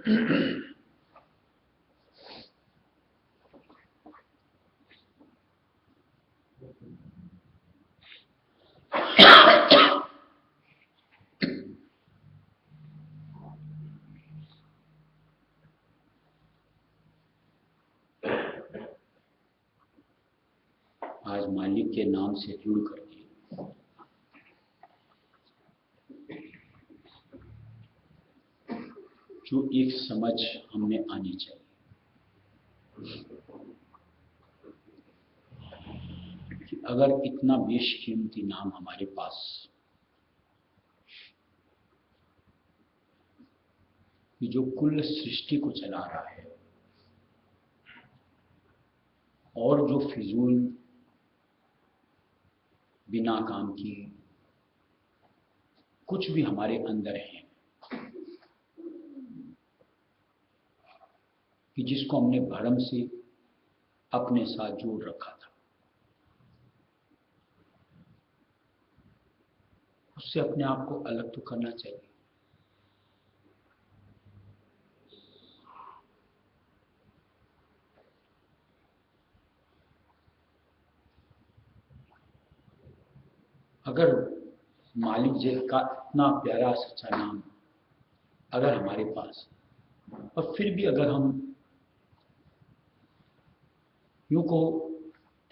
आज मालिक के नाम से जुड़ करके जो एक समझ हमें आनी चाहिए कि अगर इतना बेशकीमती नाम हमारे पास कि जो कुल सृष्टि को चला रहा है और जो फिजूल बिना काम की कुछ भी हमारे अंदर है कि जिसको हमने भरम से अपने साथ जोड़ रखा था, उससे अपने आप को अलग तो करना चाहिए। अगर मालिक जी का इतना प्यारा सच्चा नाम अगर हमारे पास, और फिर भी अगर हम यूं को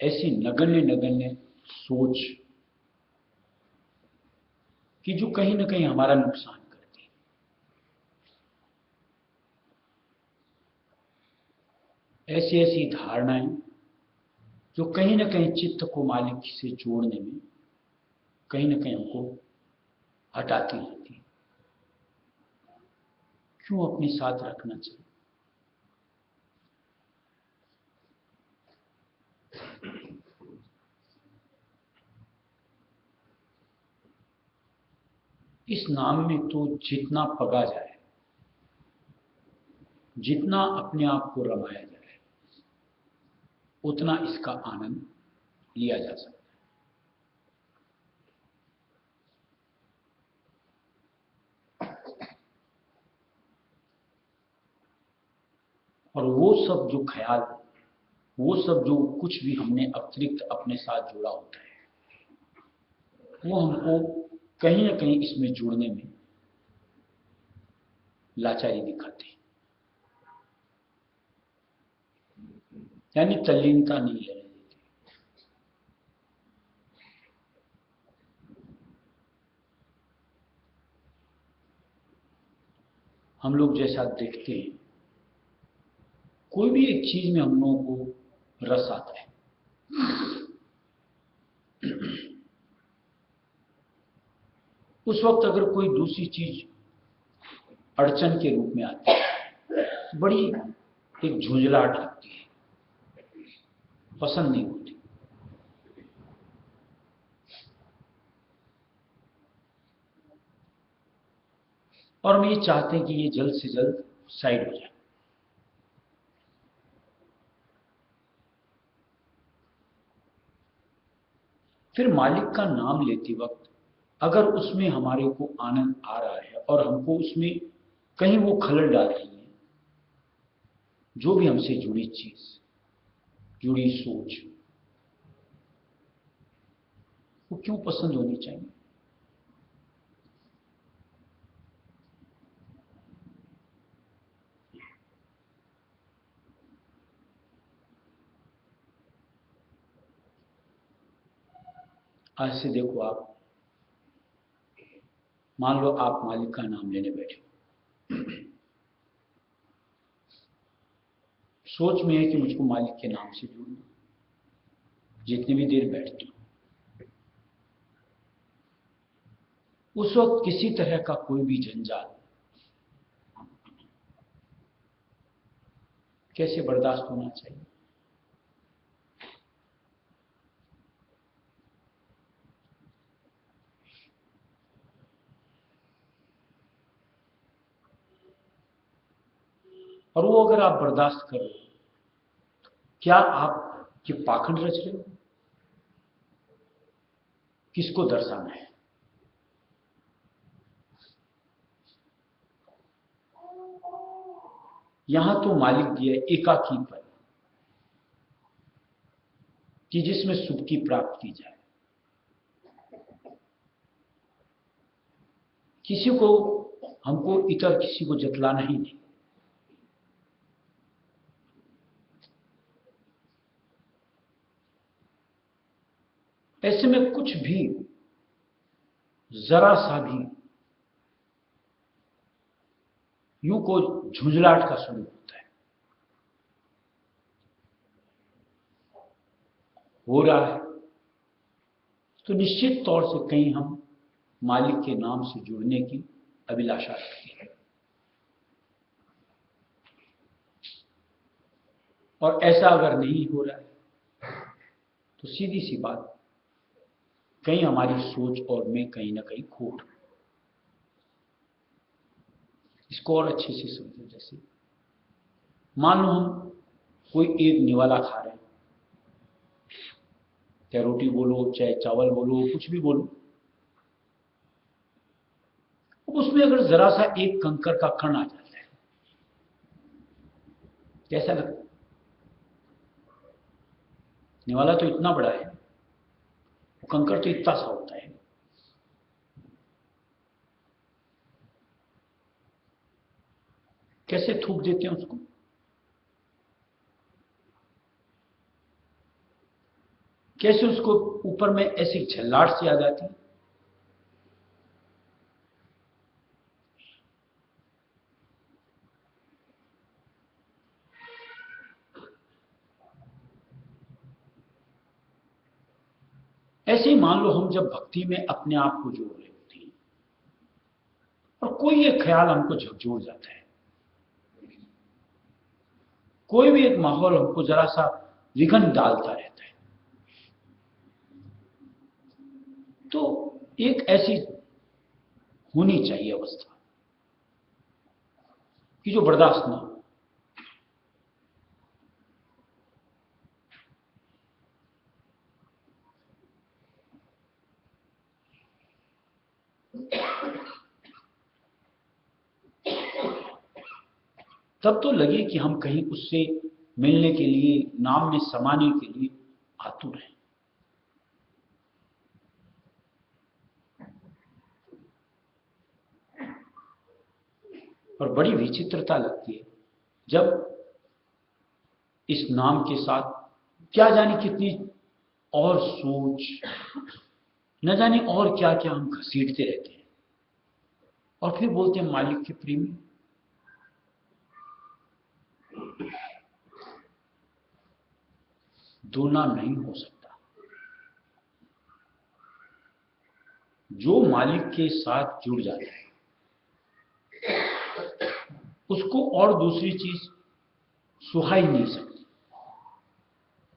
ऐसी नगण्य नगण्य सोच कि जो कहीं ना कहीं हमारा नुकसान करती है, ऐसी ऐसी धारणाएं जो कहीं ना कहीं चित्त को मालिक से जोड़ने में कहीं ना कहीं हमको हटाती रहती है, क्यों अपने साथ रखना चाहिए। इस नाम में तो जितना पगा जाए, जितना अपने आप को रमाया जाए, उतना इसका आनंद लिया जा सकता है। और वो सब जो ख्याल, वो सब जो कुछ भी हमने अतिरिक्त अपने साथ जोड़ा होता है, वो हमको कहीं ना कहीं इसमें जुड़ने में लाचारी दिखाते हैं, यानी तल्लीनता नहीं लेने देते। हम लोग जैसा देखते हैं, कोई भी एक चीज में हम लोगों को रस आता है, उस वक्त अगर कोई दूसरी चीज अड़चन के रूप में आती है, बड़ी एक झुंझलाहट लगती है, पसंद नहीं होती। और हम ये चाहते हैं कि ये जल्द से जल्द साइड हो जाए। फिर मालिक का नाम लेते वक्त अगर उसमें हमारे को आनंद आ रहा है और हमको उसमें कहीं वो खलल डाल रही है, जो भी हमसे जुड़ी चीज, जुड़ी सोच, वो क्यों पसंद होनी चाहिए। आज से देखो, आप मान लो आप मालिक का नाम लेने बैठे, सोच में है कि मुझको मालिक के नाम से जुड़ना, जितनी भी देर बैठती हूं, उस वक्त किसी तरह का कोई भी जंजाल कैसे बर्दाश्त होना चाहिए। और वो अगर आप बर्दाश्त कर रहे हो, क्या आप ये पाखंड रच रहे हो? किसको दर्शाना है? यहां तो मालिक दिया एकाकी पद कि जिसमें सुख की प्राप्ति की जाए, किसी को, हमको इतर किसी को जतलाना ही नहीं। ऐसे में कुछ भी, जरा सा भी यूं को झुंझलाहट का स्वरूप होता है। हो रहा है तो निश्चित तौर से कहीं हम मालिक के नाम से जुड़ने की अभिलाषा रखते हैं, और ऐसा अगर नहीं हो रहा है तो सीधी सी बात, कहीं हमारी सोच और में कहीं ना कहीं खोट। इसको और अच्छे से समझो। जैसे मान लो हम कोई एक निवाला खा रहे हैं, चाहे रोटी बोलो, चाहे चावल बोलो, कुछ भी बोलो, उसमें अगर जरा सा एक कंकर का कण आ जाता है, कैसा लगता है? निवाला तो इतना बड़ा है, वो कंकर तो इतना सा होता है। कैसे थूक देते हैं उसको? कैसे उसको ऊपर में ऐसी झल्लाट सी आ जाती है। ऐसे ही मान लो हम जब भक्ति में अपने आप को जोड़ रहे होते हैं और कोई एक ख्याल हमको झकझोर जाता है, कोई भी एक माहौल हमको जरा सा विघन डालता रहता है, तो एक ऐसी होनी चाहिए अवस्था कि जो बर्दाश्त ना हो। तब तो लगे कि हम कहीं उससे मिलने के लिए, नाम में समाने के लिए आतुर हैं। और बड़ी विचित्रता लगती है जब इस नाम के साथ क्या जाने कितनी और सोच, न जाने और क्या क्या हम घसीटते रहते हैं, और फिर बोलते हैं मालिक के प्रेमी। दो नाम नहीं हो सकता। जो मालिक के साथ जुड़ जाता है उसको और दूसरी चीज सुहा ही नहीं सकती,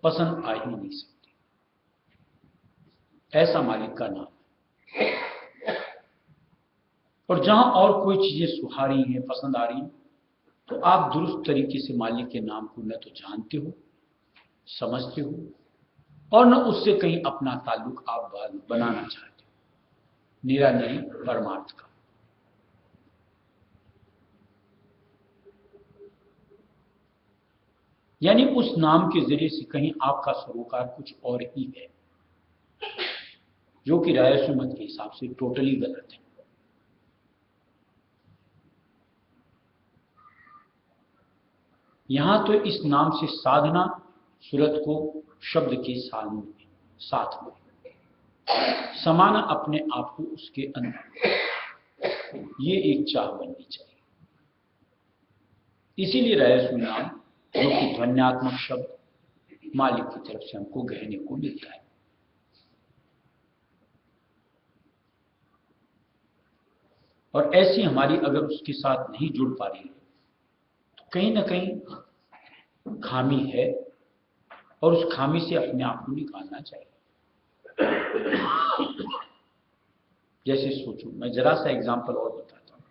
पसंद आ ही नहीं सकती। ऐसा मालिक का नाम है। और जहां और कोई चीजें सुहा रही हैं, पसंद आ रही हैं, तो आप दुरुस्त तरीके से मालिक के नाम को न तो जानते हो, समझते हो, और न उससे कहीं अपना ताल्लुक आप बनाना चाहते हो, निरानरी परमार्थ का। यानी उस नाम के जरिए से कहीं आपका सरोकार कुछ और ही है, जो कि राय मत के हिसाब से टोटली गलत है। यहां तो इस नाम से साधना सूरत को शब्द के साथ में समाना, अपने आप को उसके अंदर, ये एक चाह बननी चाहिए। इसीलिए रहस्य नाम, जो कि ध्वन्यात्मक शब्द मालिक की तरफ से हमको कहने को मिलता है। और ऐसी हमारी अगर उसके साथ नहीं जुड़ पा रही है तो कहीं ना कहीं खामी है, और उस खामी से अपने आप को निकालना चाहिए। जैसे सोचो, मैं जरा सा एग्जांपल और बताता हूं।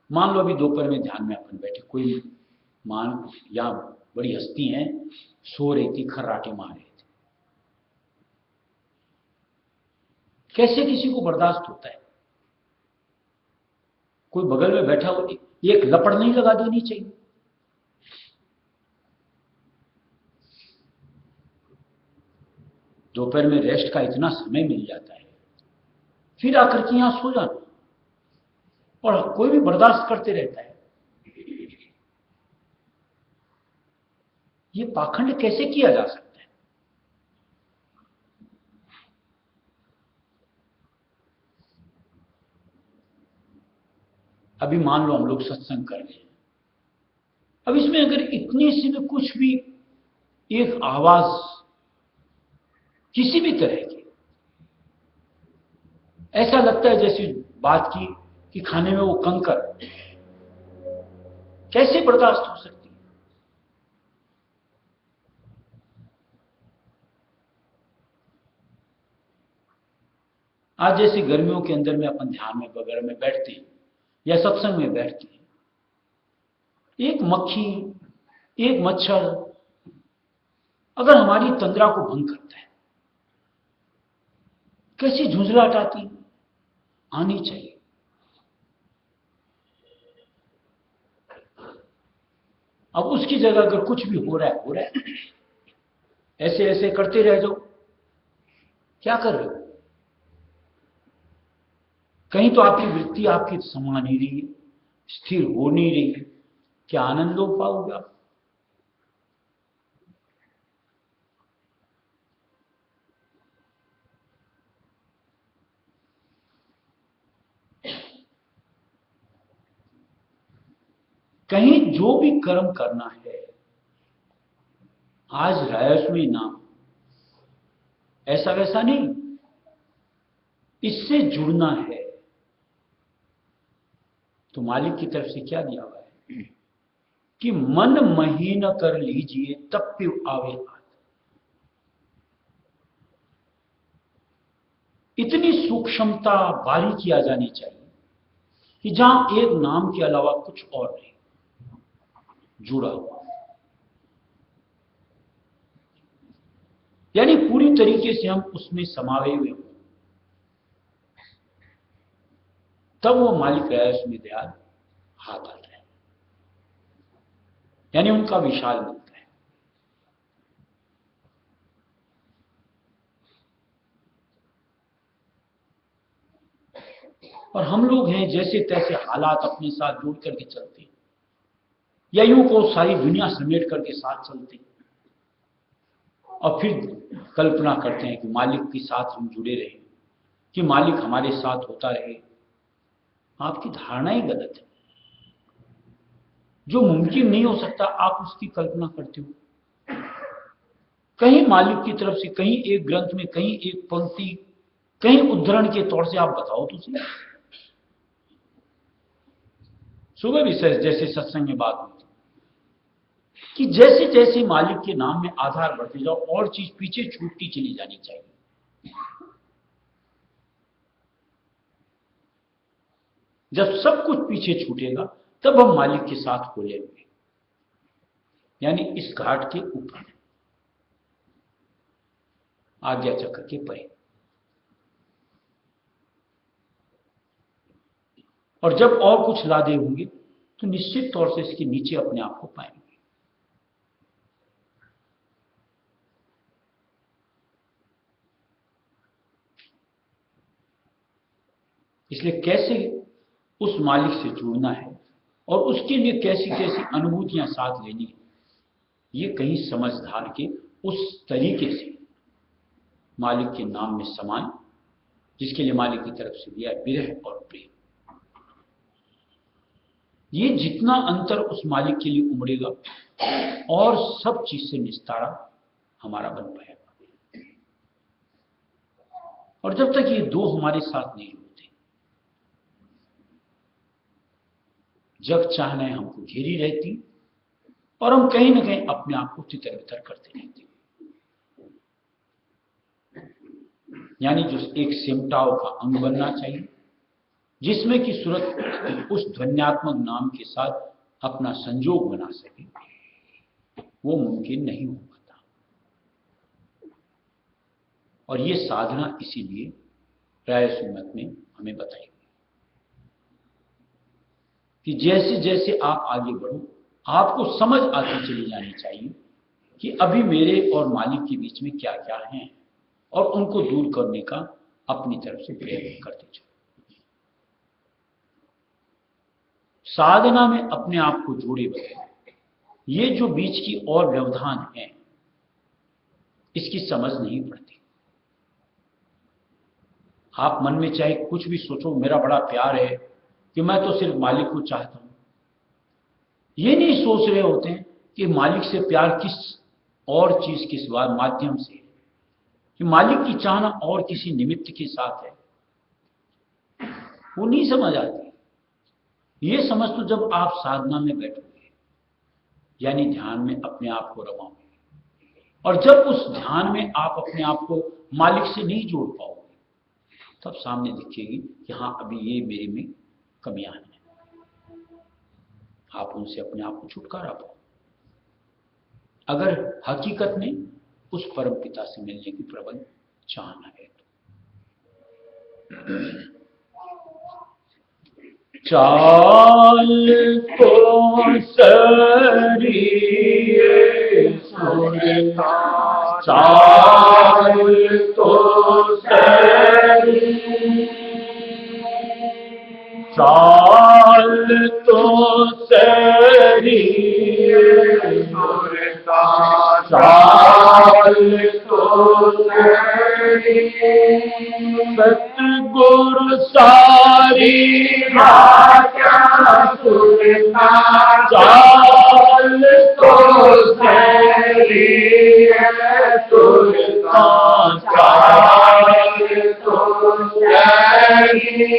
मान लो अभी दोपहर में ध्यान में अपन बैठे, कोई मान या बड़ी हस्ती हैं, सो रही थी, खर्राटे मार रहे थे। कैसे किसी को बर्दाश्त होता है? कोई बगल में बैठा हो, एक लपड़ नहीं लगा देनी चाहिए। दोपहर में रेस्ट का इतना समय मिल जाता है, फिर आकर के यहां सो जाना, और कोई भी बर्दाश्त करते रहता है। ये पाखंड कैसे किया जा सकता है? अभी मान लो हम लोग सत्संग कर रहे हैं, अब इसमें अगर इतनी सी भी कुछ भी एक आवाज किसी भी तरह की, ऐसा लगता है जैसी बात की कि खाने में वो कंकर, कैसे बर्दाश्त हो सकती है? आज जैसे गर्मियों के अंदर में अपन ध्यान में वगैरह में बैठते हैं या सत्संग में बैठते हैं, एक मक्खी, एक मच्छर अगर हमारी तंद्रा को भंग करता है, कैसी झुंझलाहट आती, आनी चाहिए। अब उसकी जगह अगर कुछ भी हो रहा है, ऐसे ऐसे करते रह जाओ, क्या कर रहे हो? कहीं तो आपकी वृत्ति आपकी समा नहीं रही है, स्थिर हो नहीं रही है, क्या आनंद हो पाओगे आप? कहीं जो भी कर्म करना है, आज रायस्वी नाम, ऐसा वैसा नहीं, इससे जुड़ना है। तो मालिक की तरफ से क्या दिया हुआ है कि मन महीन कर लीजिए तब पे आवे हाथ। इतनी सूक्ष्मता बारीकी आ जानी चाहिए कि जहां एक नाम के अलावा कुछ और नहीं जुड़ा हुआ, यानी पूरी तरीके से हम उसमें समावे हुए हो, तब वो मालिक रहा में दयाल हाथ आता है, यानी उनका विशाल मिलता है। और हम लोग हैं जैसे तैसे हालात अपने साथ जोड़ करके चलते हैं, या यूं को सारी दुनिया समेट करके साथ चलते हैं, और फिर कल्पना करते हैं कि मालिक के साथ हम जुड़े रहे, कि मालिक हमारे साथ होता रहे। आपकी धारणा ही गलत है। जो मुमकिन नहीं हो सकता आप उसकी कल्पना करते हो। कहीं मालिक की तरफ से, कहीं एक ग्रंथ में, कहीं एक पंक्ति, कहीं उद्धरण के तौर से आप बताओ तो सही। सुबह भी जैसे सत्संग में बात हुई कि जैसे जैसे मालिक के नाम में आधार बढ़ते जाओ, और चीज पीछे छूटती चली जानी चाहिए। जब सब कुछ पीछे छूटेगा तब हम मालिक के साथ खोलेंगे, यानी इस घाट के ऊपर, आज्ञा चक्र के परे। और जब और कुछ लादे होंगे तो निश्चित तौर से इसके नीचे अपने आप को पाएंगे। इसलिए कैसे उस मालिक से जुड़ना है और उसके लिए कैसी कैसी अनुभूतियां साथ लेनी है, ये कहीं समझदार के उस तरीके से मालिक के नाम में समान, जिसके लिए मालिक की तरफ से दिया विरह और प्रेम। ये जितना अंतर उस मालिक के लिए उमड़ेगा, और सब चीज से निस्तारा हमारा बन पाएगा। और जब तक ये दो हमारे साथ नहीं होते, जब चाहना है हमको घेरी रहती, और हम कहीं ना कहीं अपने आप को तितर बितर करते रहते। यानी जो एक सिमटाव का अंग बनना चाहिए, जिसमें कि सूरत उस ध्वन्यात्मक नाम के साथ अपना संजोग बना सके, वो मुमकिन नहीं हो पाता। और ये साधना इसीलिए राय सुन्नत में हमें बताई। कि जैसे जैसे आप आगे बढ़ो आपको समझ आती चली जानी चाहिए कि अभी मेरे और मालिक के बीच में क्या क्या है, और उनको दूर करने का अपनी तरफ से प्रयत्न करते चलो। साधना में अपने आप को जोड़े बगैर ये जो बीच की और व्यवधान है इसकी समझ नहीं पड़ती। आप मन में चाहे कुछ भी सोचो, मेरा बड़ा प्यार है कि मैं तो सिर्फ मालिक को चाहता हूं, ये नहीं सोच रहे होते हैं कि मालिक से प्यार किस और चीज के सिवा माध्यम से, कि मालिक की चाहना और किसी निमित्त के साथ है, वो नहीं समझ आती। ये समझ तो जब आप साधना में बैठोगे यानी ध्यान में अपने आप को रमाओगे, और जब उस ध्यान में आप अपने आप को मालिक से नहीं जोड़ पाओगे तब सामने दिखेगी कि हाँ अभी ये मेरे में कमियां हैं, आप उनसे अपने आप को छुटकारा पाओ अगर हकीकत में उस परम पिता से मिलने की प्रबल चाहना है तो। चाल तो सरिये सुरता, चाल तो सरिये, चाल तो सरिये सुरता, चाल तो सरिये, सतगुरु सारी क्या सुरता, चाल तो सरिये सुरता, चाल तो सरिये,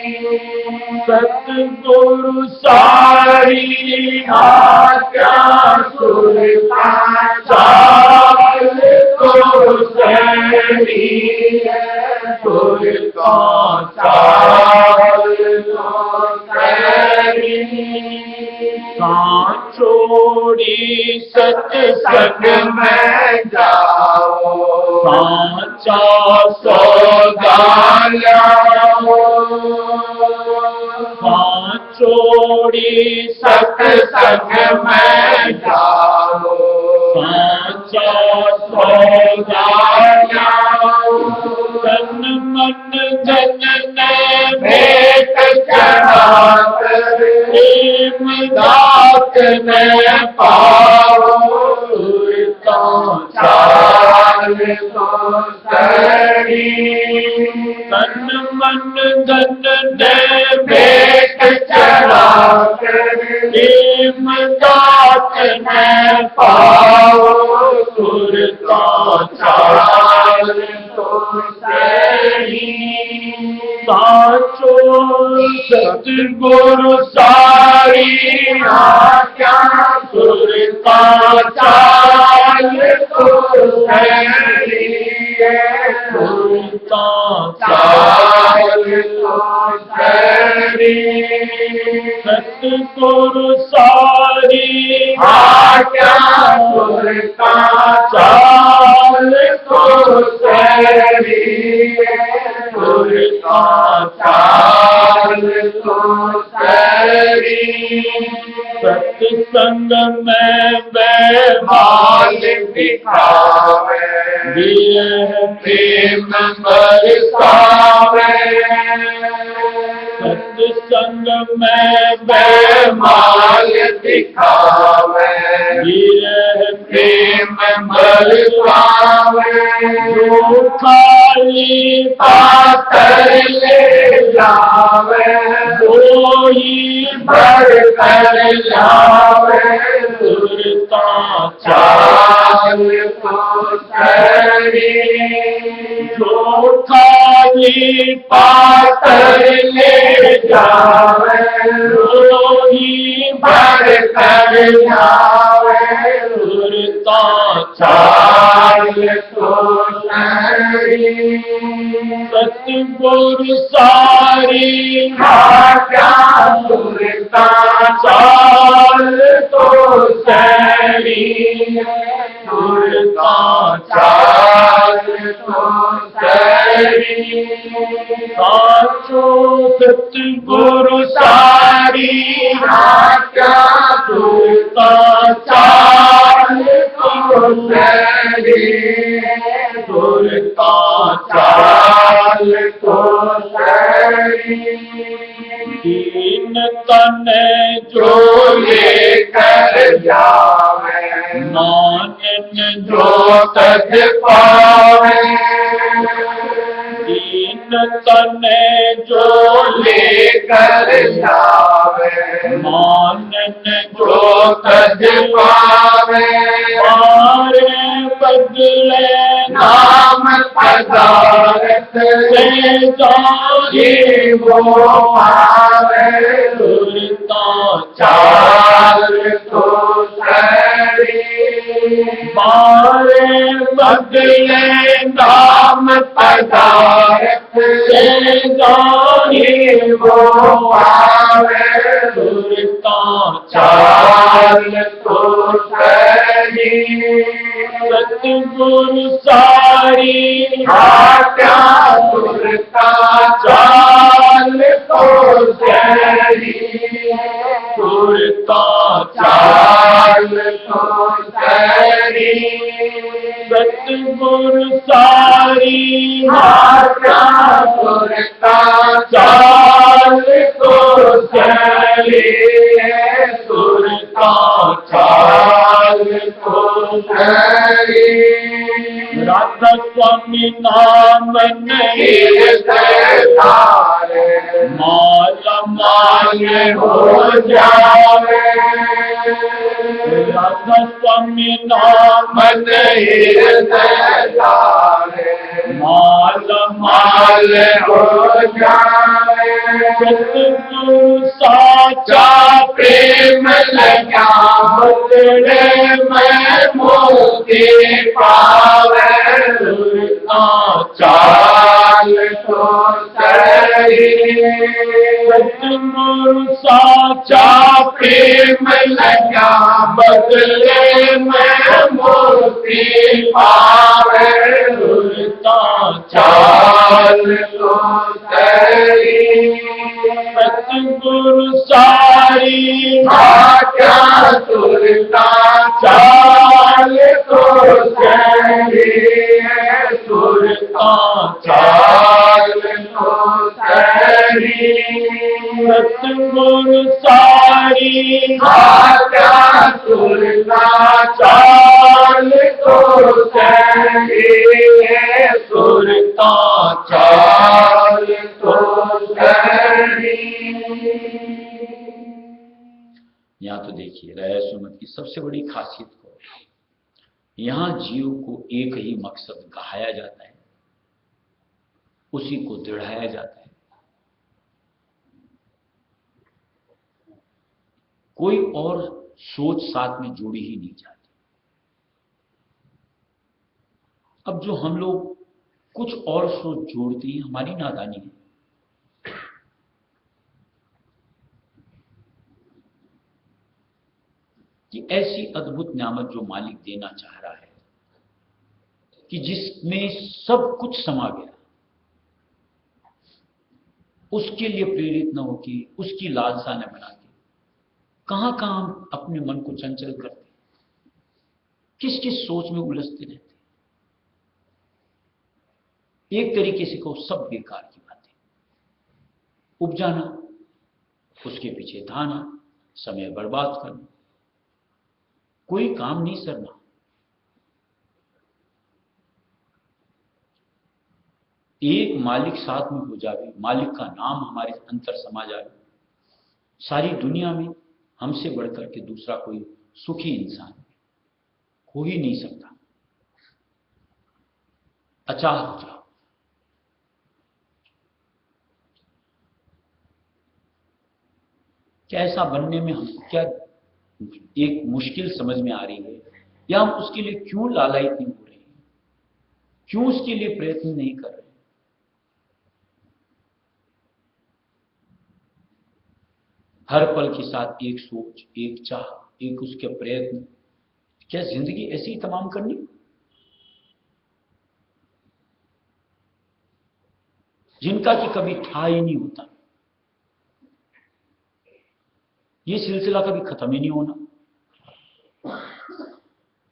सतगुरु सारी क्या सुरता, चाल तो सरिये सुरता, चाल तो सरिये, छोड़ी सत्संग में जाओ, साचा सौदा लाओ, छोड़ी सत्संग में जाओ, साचा सौदा लाओ, तन मन धन ने भेंट चढ़ा कर प्रेम दात ने पाओ, चाल तो सरिये, तन मन धन ने भेंट चढ़ा कर प्रेम दात ने पाओ, सुरता चाल तो सरिये, साचो सतगुरु सारी क्या सुरता, चाल तो सरिये सुरता, चाल तो सरिये, सतगुरु सारी क्या सुरता, चाल तो सरिये सुरता, चाल तो सरिये, सत्संग में बेमाल दिखावे, प्रेम बरसावे, सत्संग में बेमाल दिखावे, प्रेम बरसावे, जो खाली पाकर ले जावे, वो ही भर कर लावे, सुरता चाल तो सरिये, जो खाली पाकर ले जावे, वो ही भर कर लावे, सुरता चाल तो सरिये, सतगुरु सारी क्या सुरता, चाल तो सरिये सुरता, चाल तो सरिये, साचो सतगुरु सारी क्या सुरता चाल को सरी सुरता चाल को सरी दीन तन जो जो लेकर जावे मानन जो तज पावे दीन तन जो जो लेकर जावे मानन जो तज पावे मारे बदले नाम पदारथ से जाए वो पावे सुरता चाल तो सरी मारे बदले नाम पदारथ से जाए वो पावे सुरता चाल तो सरी सतगुरु सारी क्या सुरता चाल तो सरी सुरता चाल तो सरी सतगुरु सारी क्या सुरता चाल तो सरी सुरता चाल तो सरी राधा स्वामी नाम नहीं तारे माला माल हो जावे राधा स्वामी नाम मन तारे माला माल हो जावे सतगुरु साचा प्रेम लगा बदले में मोती पावे चाल तो सही सतगुरु साचा प्रेम लगा बदले में मोती पावे चाल तो सही सतगुरु सारी क्या सुरता चाल तो सही सुरता चाल तो सही सतगुरु सारी क्या सुरता चाल तो सही सुरता चाल तो सही। यहाँ तो देखिए रह सुमत की सबसे बड़ी खासियत को यहाँ जीव को एक ही मकसद कहाया जाता है, उसी को दृढ़ाया जाता है। कोई और सोच साथ में जोड़ी ही नहीं जाती। अब जो हम लोग कुछ और सोच जोड़ते हैं, हमारी नादानी है। कि ऐसी अद्भुत नेमत जो मालिक देना चाह रहा है, कि जिसमें सब कुछ समा गया, उसके लिए प्रेरित न होके, उसकी लालसा न बना के कहां कहां हम अपने मन को चंचल करते, किस किस सोच में उलझते रहते। एक तरीके से कहो सब बेकार की बातें, उपजाना, उसके पीछे धाना, समय बर्बाद करना, कोई काम नहीं सरना। एक मालिक साथ में हो जावे, मालिक का नाम हमारे अंतर समा जाए, सारी दुनिया में हमसे बढ़कर के दूसरा कोई सुखी इंसान हो ही नहीं सकता। अचाह हो जाओ। क्या ऐसा बनने में हम क्या एक मुश्किल समझ में आ रही है, या हम उसके लिए क्यों लालायित नहीं हो रहे हैं, क्यों उसके लिए प्रयत्न नहीं कर रहे? हर पल के साथ एक सोच, एक चाह, एक उसके प्रयत्न। क्या जिंदगी ऐसी ही तमाम करनी? जिनका कि कभी था ही नहीं होता। ये सिलसिला कभी खत्म ही नहीं होना।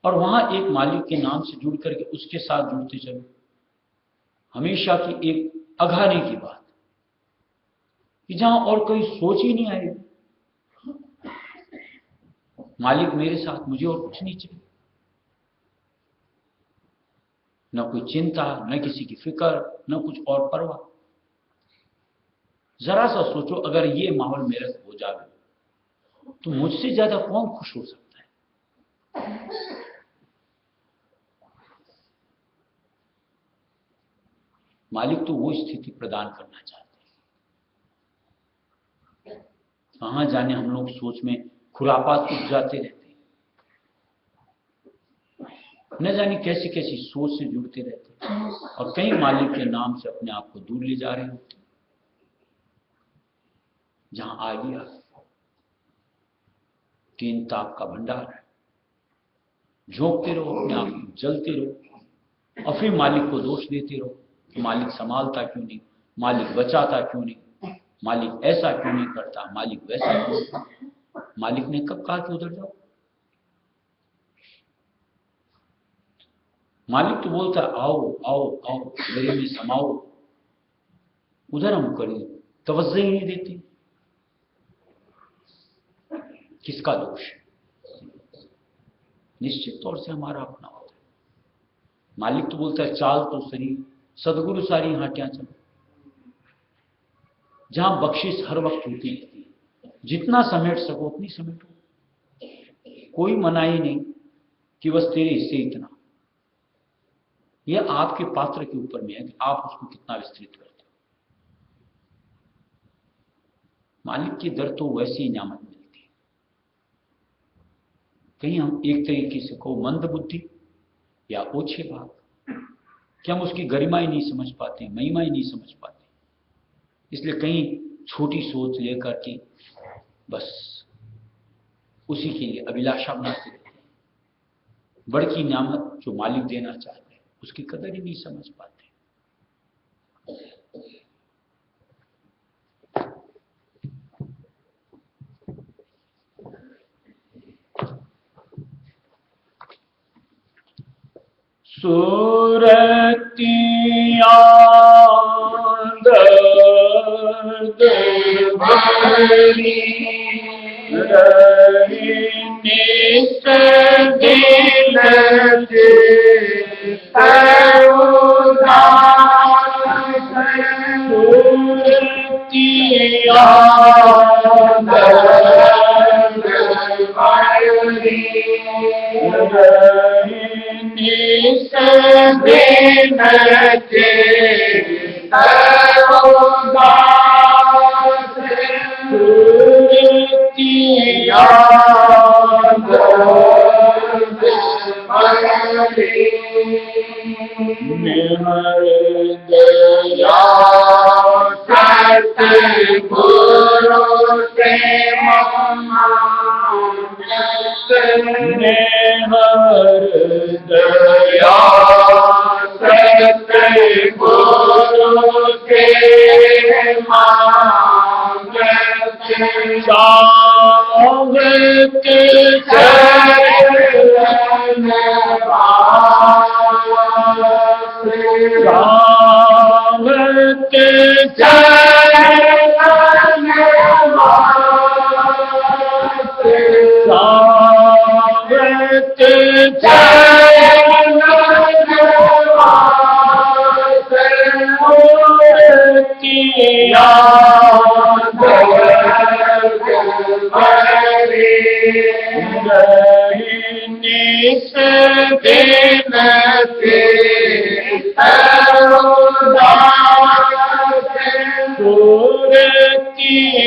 और वहां एक मालिक के नाम से जुड़ करके उसके साथ जुड़ते चलो। हमेशा की एक अघाने की बात कि जहां और कोई सोच ही नहीं आएगी, मालिक मेरे साथ, मुझे और कुछ नहीं चाहिए। न कोई चिंता, न किसी की फिक्र, न कुछ और परवाह। जरा सा सोचो, अगर ये माहौल मेरे हो जाए तो मुझसे ज्यादा कौन खुश हो सकता है। मालिक तो वो स्थिति प्रदान करना चाहते हैं। कहां जाने हम लोग सोच में खुरापात उपजाते रहते हैं, न जाने कैसी कैसी सोच से जुड़ते रहते हैं, और कई मालिक के नाम से अपने आप को दूर ले जा रहे होते हैं। जहां आ गया तीन ताप का भंडार है, झोंकते रहो, अपने आप को जलते रहो, और फिर मालिक को दोष देते रहो कि मालिक संभालता क्यों नहीं, मालिक बचाता क्यों नहीं, मालिक ऐसा क्यों नहीं करता, मालिक वैसा क्यों नहीं। मालिक ने कब कहा कि उधर जाओ? मालिक तो बोलता आओ आओ आओ, मेरे में समाओ। उधर हम करें तवज्जो ही नहीं देते। किसका दोष है? निश्चित तौर से हमारा अपना होता है। मालिक तो बोलता है चाल तो सही सदगुरु सारी हाटियां चलो। जहां बख्शिश हर वक्त होती रहती है, जितना समेट सको उतनी समेटो। कोई मनाही नहीं कि बस तेरे हिस्से इतना। यह आपके पात्र के ऊपर में है कि आप उसको कितना विस्तृत करते हो। मालिक की दर तो वैसी नियामत मिलती है। कहीं हम एक तरीके से को मंद बुद्धि या ओछे भाग कि हम उसकी गरिमा ही नहीं समझ पाते, महिमा ही नहीं समझ पाते, इसलिए कहीं छोटी सोच लेकर के बस उसी के लिए अभिलाषा बनाते रहते हैं। बड़ी नियामत जो मालिक देना चाहते हैं उसकी कदर ही नहीं समझ पाते। सूरतियां दर्द भरी रही नित दिन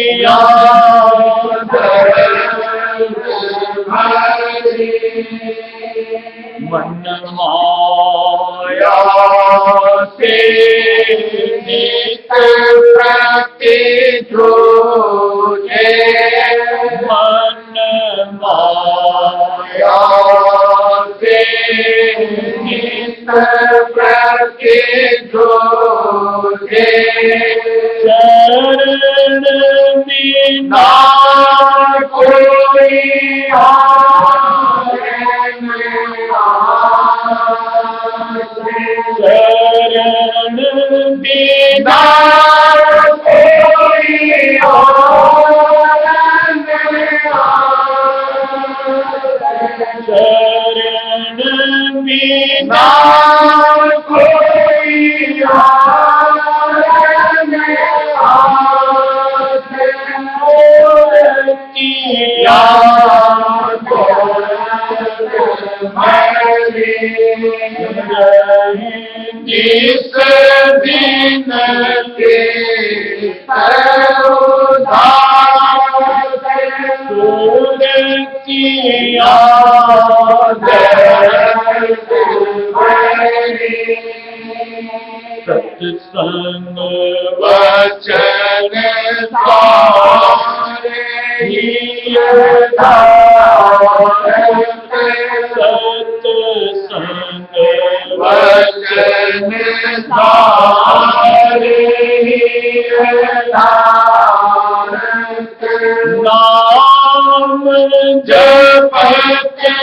सूरतियां दर्द भरी मन माया से नित प्रति झूठे, मन माया से नित प्रति झूठे चरण बिना कोई चरण बिना कोई चरण बिना कोई जिस दिन के सत्संग वचन सत्संग वचन नाम जपते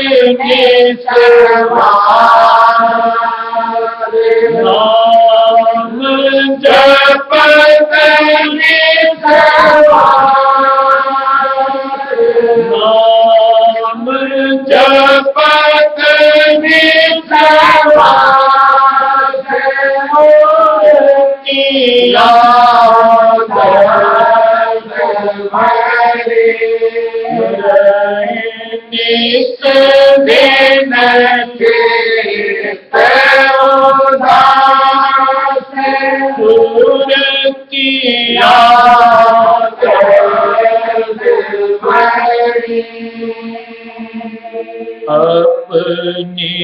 नाम जपते नाम जपते निस दिन के अपनी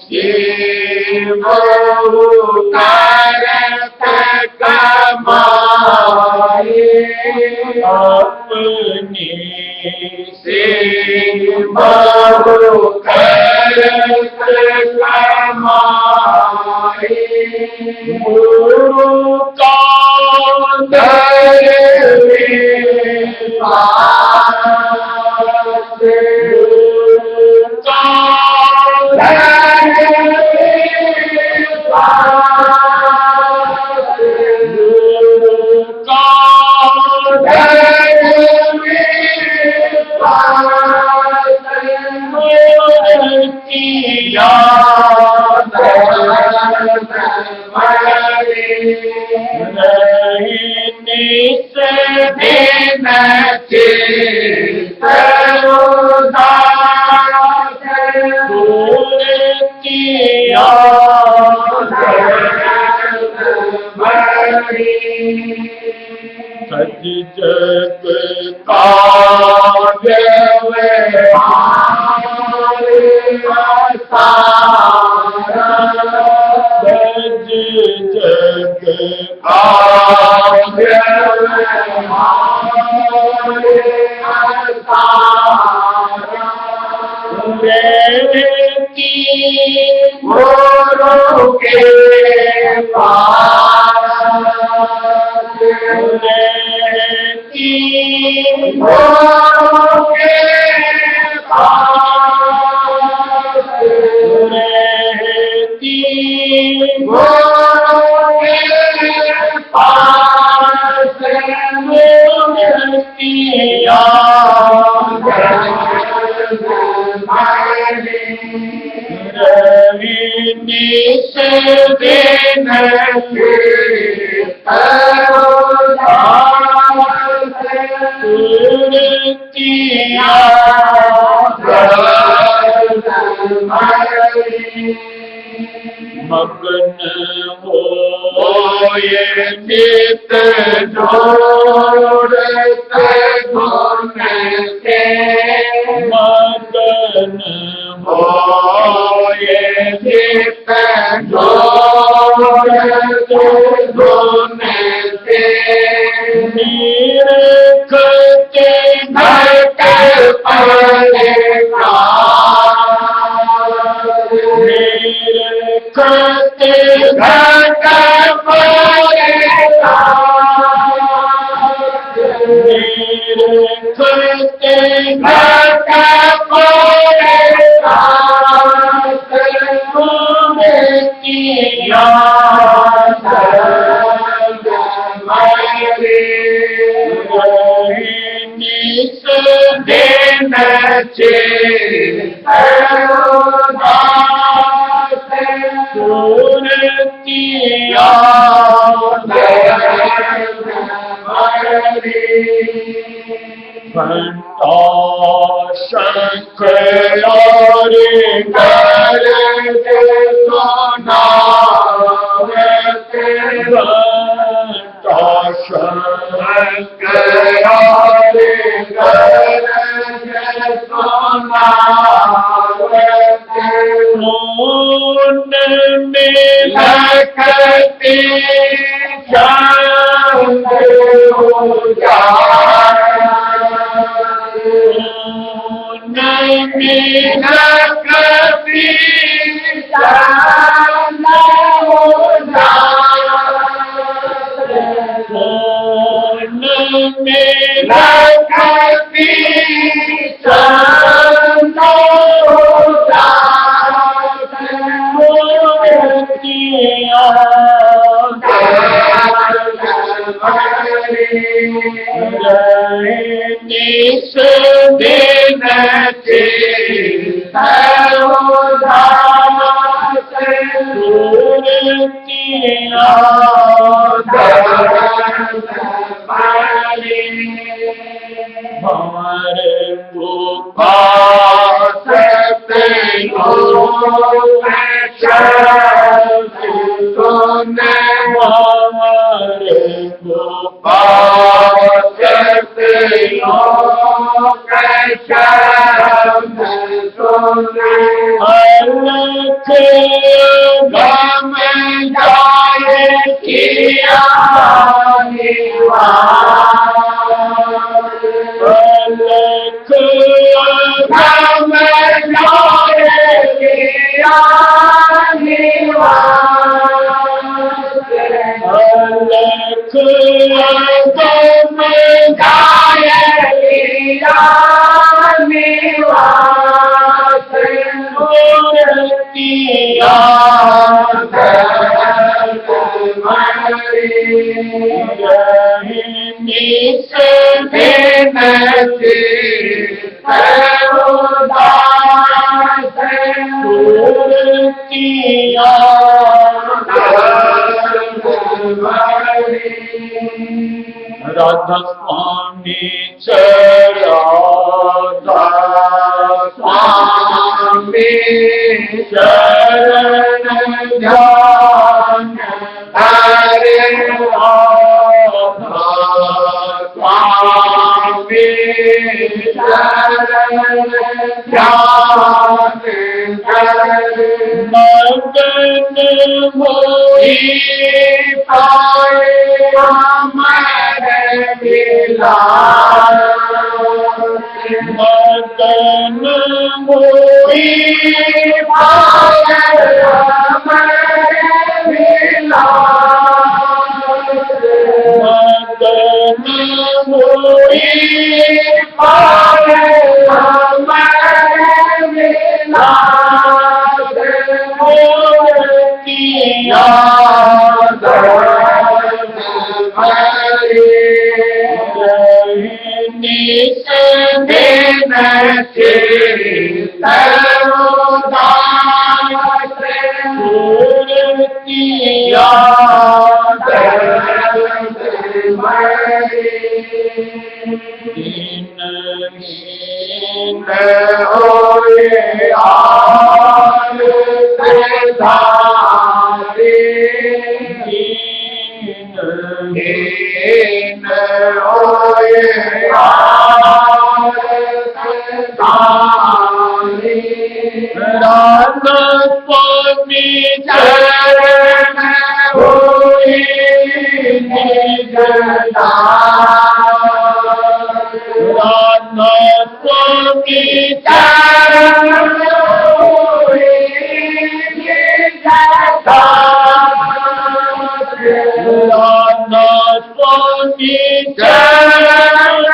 सेवा करत कमाए अपनी सेवा करत कमाए गुरु का सज जग का सज जग के निस दिन मगन हो ये चित जोड़त गुण के मगन हो ये चित जोड़त गुण के निरखते घट पड़े करते घट पड़े निरखते घट परे किया निस दिन किया घंटा शंख और कर घंटा शंख और में लखती निस दिन हमारे गोपाल हमारे गोपाल अलख गम जाए किया अलख गम जाए किया अलख गम जाए किया निस दिन राधा स्वामी राधा स्वामी शरण ध्यान हरे राधा स्वामी शरण ध्यान मगन होई पाए हमारे मिलान मगन होई पाए हमारे मिलान मगन होई पाए हमारे मिलान किया निस दिन किया दीन होए आल धारे दीन होए आल धारे राधा स्वामी चरण होई निजता राधा स्वामी चरण होई निजता राधा स्वामी चरण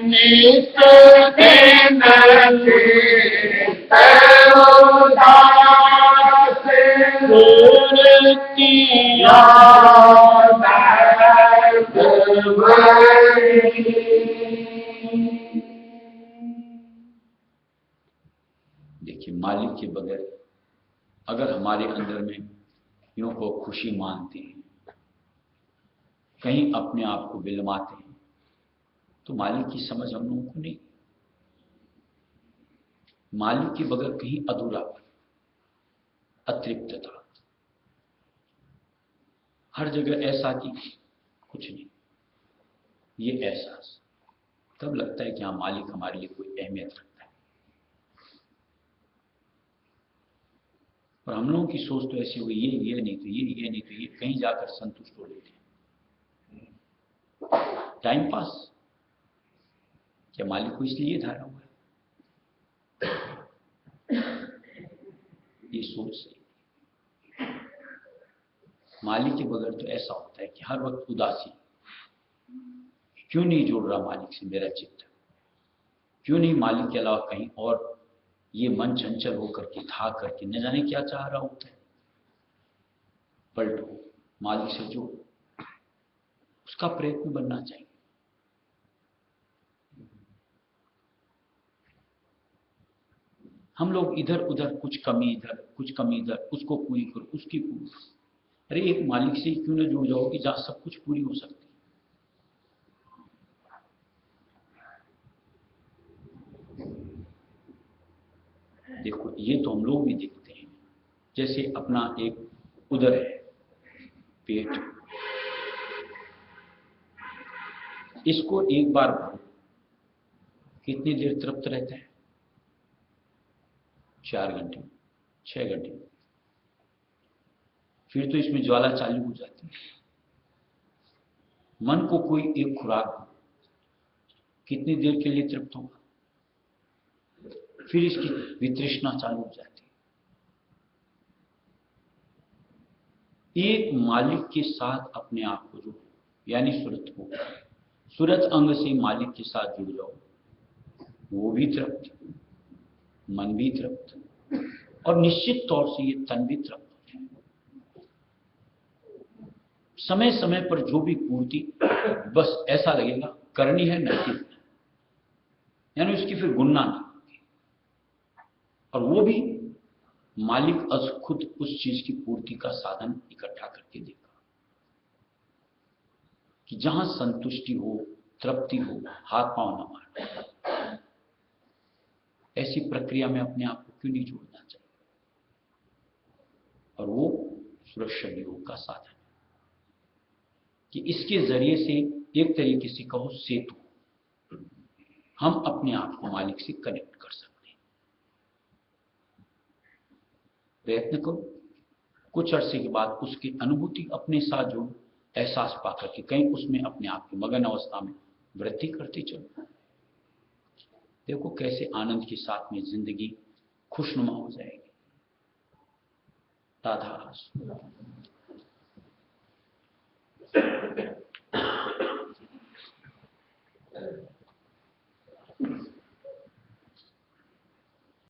नित दिन चित्त उदास मूर्ति याद भरी। देखिए, मालिक के बगैर अगर हमारे अंदर में यूं को खुशी मानते हैं, कहीं अपने आप को बिलवाते हैं, तो मालिक की समझ हम लोगों को नहीं। मालिक के बगैर कहीं अधूरा, अतृप्तता, हर जगह ऐसा कि कुछ नहीं, ये एहसास तब लगता है कि हाँ, मालिक हमारे लिए कोई अहमियत रखता है। और हम लोगों की सोच तो ऐसी हो गई, ये नहीं तो ये नहीं तो ये, कहीं जाकर संतुष्ट हो लेते हैं। टाइम पास, क्या मालिक को इसलिए धारा हुआ है? ये सोच सही। मालिक के बगैर तो ऐसा होता है कि हर वक्त उदासी, क्यों नहीं जोड़ रहा मालिक से मेरा चित्त, क्यों नहीं मालिक के अलावा कहीं और ये मन चंचल होकर के था करके न जाने क्या चाह रहा होता है। पलटो, मालिक से जोड़ो, उसका प्रयत्न बनना चाहिए। हम लोग इधर उधर, कुछ कमी इधर, उसको पूरी करो, उसकी पूरी। अरे एक मालिक से क्यों न जुड़ जाओ कि जहां सब कुछ पूरी हो सकती है। देखो, ये तो हम लोग भी देखते हैं। जैसे अपना एक उदर है, पेट, इसको एक बार भरो, कितनी देर तृप्त रहता है? 4 घंटे, 6 घंटे, फिर तो इसमें ज्वाला चालू हो जाती है। मन को कोई एक खुराक दो, कितनी देर के लिए तृप्त होगा? फिर इसकी वितृष्णा चालू हो जाती है। एक मालिक के साथ अपने आप को जोड़ो, यानी सूरत को, सूरत अंग से मालिक के साथ जुड़ जाओ, वो भी तृप्त, मन भी तृप्त, और निश्चित तौर से ये तन भी तृप्त हो जाए। समय समय पर जो भी पूर्ति, बस ऐसा लगेगा करनी है, नहीं, यानी उसकी फिर गुणना नहीं होगी। और वो भी मालिक अज खुद उस चीज की पूर्ति का साधन इकट्ठा करके देगा कि जहां संतुष्टि हो, तृप्ति हो, हाथ पांव न मार। ऐसी प्रक्रिया में अपने आप को क्यों नहीं जोड़ना चाहिए? और वो सुरक्षा योग का साधन है कि इसके जरिए से एक तरीके से कहो सेतु, हम अपने आप को मालिक से कनेक्ट कर सकते हैं। प्रयत्न करो, कुछ अरसे के बाद उसकी अनुभूति अपने साथ जो एहसास पाकर के कहीं उसमें अपने आप की मगन अवस्था में वृद्धि करते चलो। देखो कैसे आनंद के साथ में जिंदगी खुशनुमा हो जाएगी। राधा।